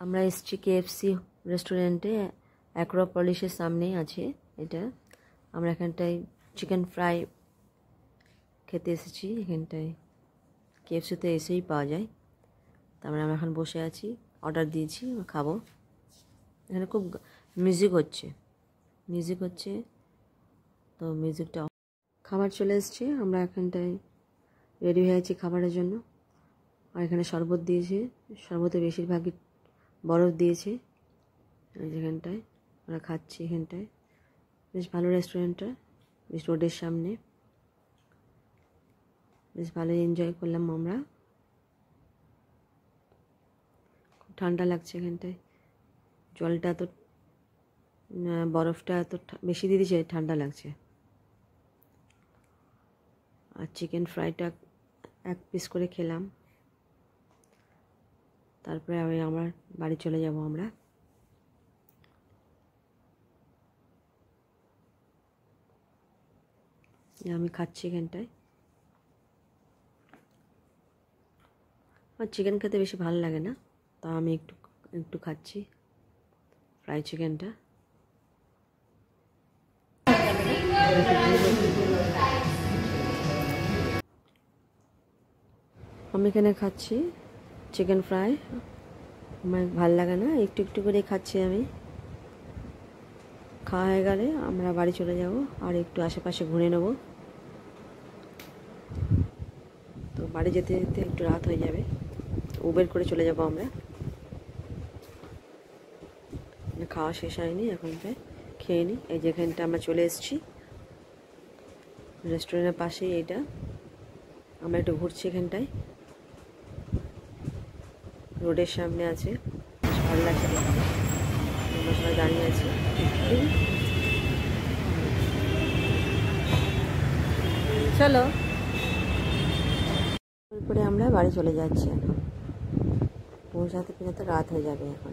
আমরা এসছি কেএফসি রেস্টুরেন্টে, অ্যাক্রোপলিসের সামনেই আছে এটা। আমরা এখানটায় চিকেন ফ্রাই খেতে এসেছি। এখানটায় কেএফসিতে এসেই পাওয়া যায়। তারপরে আমরা এখন বসে আছি, অর্ডার দিয়েছি, খাবো। এখানে খুব মিউজিক হচ্ছে, তো মিউজিকটা খাবার চলে এসছে। আমরা এখানটায় রেডি হয়ে আছি খাবারের জন্য। আর এখানে শরবত দিয়েছে, শরবতে বেশিরভাগই বরফ দিয়েছে। যেখানটায় আমরা খাচ্ছি, এখানটায় বেশ ভালো রেস্টুরেন্টটা, বেশ রোডের সামনে, বেশ ভালোই এনজয় করলাম আমরা। খুব ঠান্ডা লাগছে এখানটায়, জলটা তো বরফটা এত বেশি দিয়ে দিয়েছে, ঠান্ডা লাগছে। আর চিকেন ফ্রাইটা এক পিস করে খেলাম। তারপরে আমার বাড়ি চলে যাব আমরা। আমি খাচ্ছি এখানটায়। আমার চিকেন খেতে বেশি ভালো লাগে না, তা আমি একটু খাচ্ছি ফ্রাই চিকেনটা। আমি এখানে খাচ্ছি চিকেন ফ্রাই, আমার ভালো লাগে না, একটু করে খাচ্ছি আমি। খাওয়া হয়ে গেলে আমরা বাড়ি চলে যাব, আর একটু আশেপাশে ঘুরে নেব। তো বাড়ি যেতে যেতে একটু রাত হয়ে যাবে, উবের করে চলে যাব আমরা। খাওয়া শেষ হয়নি, এখন খেয়ে নিই। এই যেখানটা আমরা চলে এসেছি রেস্টুরেন্টের পাশেই, এইটা আমরা একটু ঘুরছি এখানটায়, রোডের সামনে আছে, বেশ ভালো লাগছে দেখতে। আমরা সবাই দাঁড়িয়ে আছি। চলো, তারপরে আমরা বাড়ি চলে যাচ্ছি। এখন পৌঁছাতে রাত হয়ে যাবে এখন।